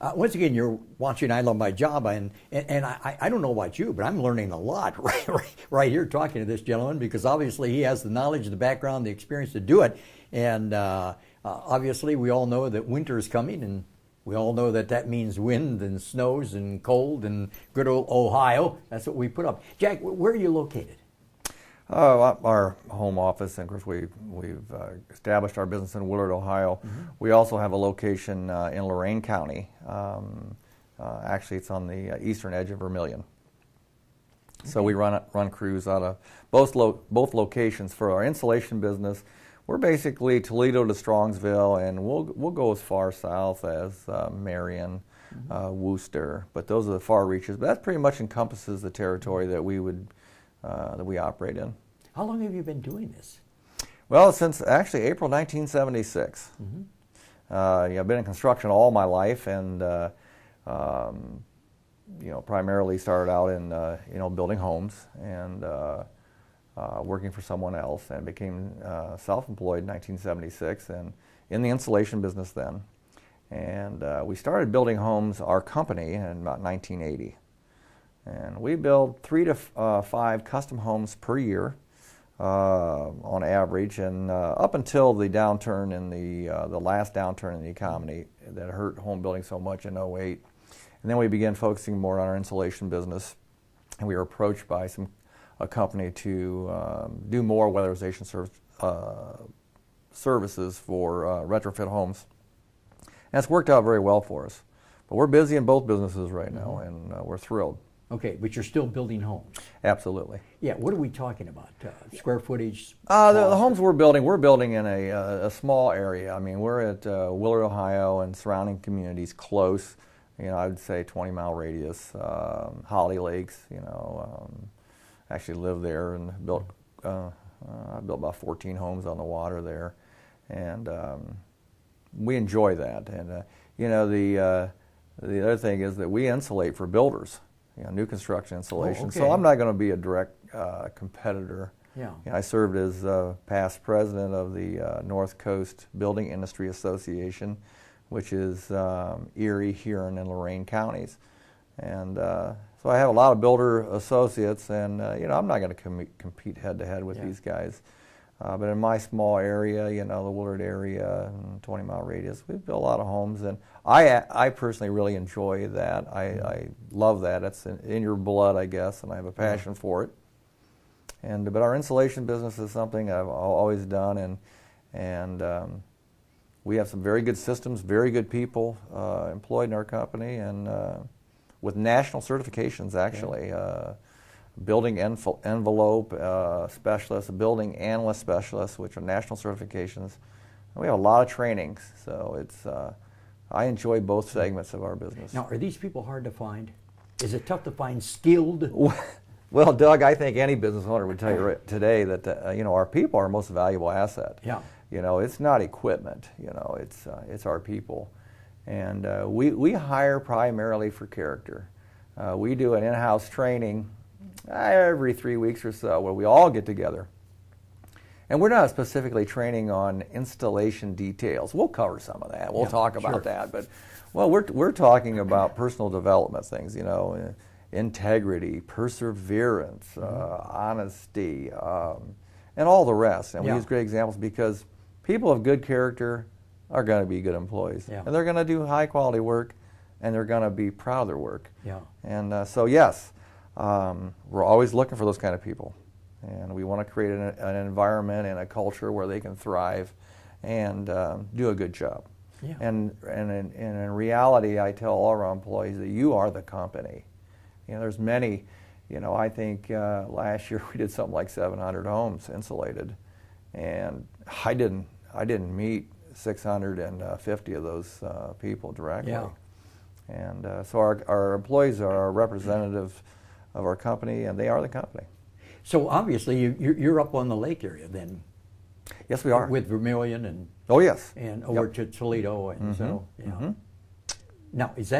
Once again, you're watching I Love My Job, and I don't know about you, but I'm learning a lot right here talking to this gentleman, because obviously he has the knowledge, the background, the experience to do it. And obviously we all know that winter is coming, and we all know that that means wind and snows and cold and good old Ohio. That's what we put up. Jack, where are you located? Our home office, and of course we've established our business in Willard, Ohio. Mm-hmm. We also have a location in Lorain County. Actually, it's on the eastern edge of Vermilion. Okay. So we run crews out of both locations. For our insulation business, we're basically Toledo to Strongsville, and we'll go as far south as Marion, mm-hmm. Worcester. But those are the far reaches. But that pretty much encompasses the territory that we operate in. How long have you been doing this? Well, since actually April 1976. Mm-hmm. I've been in construction all my life, and primarily started out in building homes and working for someone else, and became self-employed in 1976, and in the insulation business then. And we started building homes, our company, in about 1980. And we build 3 to 5 custom homes per year on average, and up until the downturn in the last downturn in the economy that hurt home building so much in '08. And then we began focusing more on our insulation business, and we were approached by a company to do more weatherization services for retrofit homes. And it's worked out very well for us. But we're busy in both businesses right now, and we're thrilled. Okay, but you're still building homes. Absolutely. Yeah, what are we talking about? Square footage? The homes we're building in a small area. I mean, we're at Willard, Ohio, and surrounding communities close. I would say 20-mile radius. Holly Lakes, actually live there and built. I built about 14 homes on the water there, and we enjoy that. And the other thing is that we insulate for builders. New construction insulation. Oh, okay. So I'm not going to be a direct competitor. Yeah. I served as past president of the North Coast Building Industry Association, which is Erie, Huron, and Lorain counties. And so I have a lot of builder associates, and I'm not going to compete head-to-head with these guys. But in my small area, the Willard area, 20-mile radius, we've built a lot of homes, and I personally really enjoy that. I love that. It's in your blood, I guess, and I have a passion for it. But our insulation business is something I've always done, and we have some very good systems, very good people employed in our company, and with national certifications, actually. Building envelope specialist, a building analyst specialist, which are national certifications. And we have a lot of trainings, so it's. I enjoy both segments of our business. Now, are these people hard to find? Is it tough to find skilled? Well, Doug, I think any business owner would tell you today that our people are our most valuable asset. Yeah. It's not equipment. It's our people, and we hire primarily for character. We do an in-house training every 3 weeks or so where we all get together. And we're not specifically training on installation details. We'll cover some of that. We'll talk about that. But, we're talking about personal development things, integrity, perseverance, honesty, and all the rest. And we use great examples because people of good character are going to be good employees. Yeah. And they're going to do high-quality work, and they're going to be proud of their work. Yeah. And so, yes, we're always looking for those kind of people, and we want to create an environment and a culture where they can thrive and do a good job. Yeah. And in reality, I tell all our employees that you are the company. There's many. I think last year we did something like 700 homes insulated, and I didn't meet 650 of those people directly. Yeah. And so our employees are a representative of our company, and they are the company. So obviously you're up on the lake area then. Yes, we are. With Vermilion and and over to Toledo, and so Now is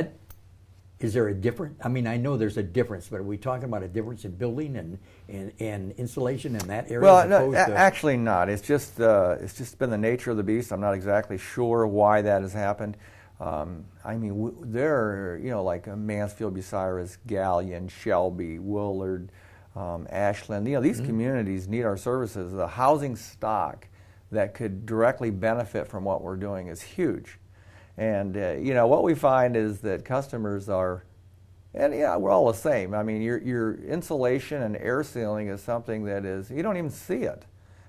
there a difference? I mean, I know there's a difference, but are we talking about a difference in building and insulation in that area? Well, no, actually not. It's just been the nature of the beast. I'm not exactly sure why that has happened. I mean, there are, you know, like Mansfield, Bucyrus, Galleon, Shelby, Willard, Ashland. You know, these communities need our services. The housing stock that could directly benefit from what we're doing is huge. And, you know, what we find is that customers are, and yeah, we're all the same. I mean, your insulation and air sealing is something that is, you don't even see it.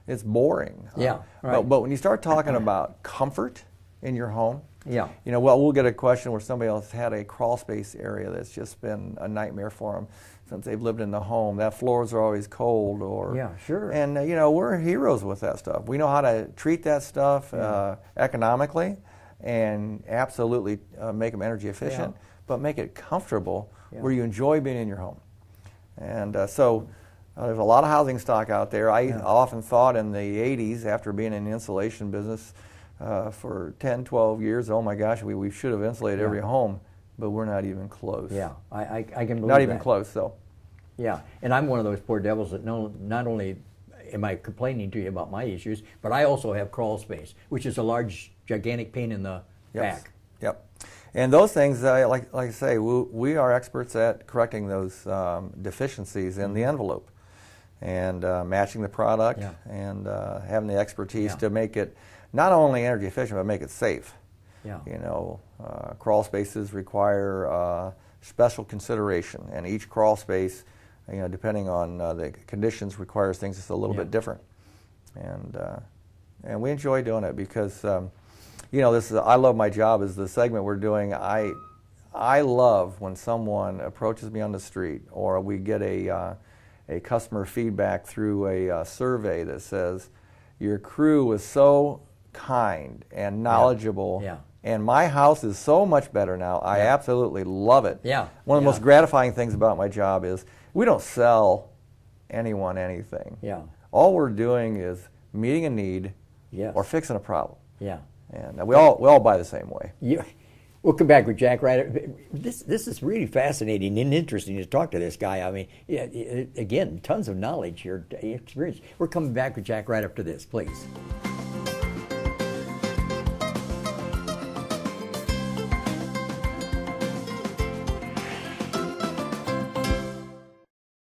It's boring. Yeah, right. But when you start talking about comfort in your home, Yeah. you know, well, we'll get a question where somebody else had a crawl space area that's just been a nightmare for them since they've lived in the home. That floors are always cold, or Yeah, sure. And you know, we're heroes with that stuff. We know how to treat that stuff economically, and absolutely make them energy efficient, but make it comfortable where you enjoy being in your home. And so. There's a lot of housing stock out there. I often thought in the 80s, after being in the insulation business for 10, 12 years, oh my gosh, we should have insulated every home, but we're not even close. Yeah, I can believe Not even that. close, so. Yeah, and I'm one of those poor devils that not only am I complaining to you about my issues, but I also have crawl space, which is a large, gigantic pain in the back. Yep. And those things, like I say, we are experts at correcting those deficiencies in the envelope, and matching the product, and having the expertise to make it not only energy efficient, but make it safe. Yeah. You know, crawl spaces require special consideration, and each crawl space, you know, depending on the conditions, requires things just a little bit different. And we enjoy doing it because, you know, this is I Love My Job is the segment we're doing. I love when someone approaches me on the street, or we get a customer feedback through a survey that says, your crew was so kind and knowledgeable, and my house is so much better now. I absolutely love it. Yeah. One of the most gratifying things about my job is we don't sell anyone anything. Yeah. All we're doing is meeting a need or fixing a problem. Yeah. And we all buy the same way. We'll come back with Jack right. This is really fascinating and interesting to talk to this guy. I mean, again, tons of knowledge here, experience. We're coming back with Jack right after this, please.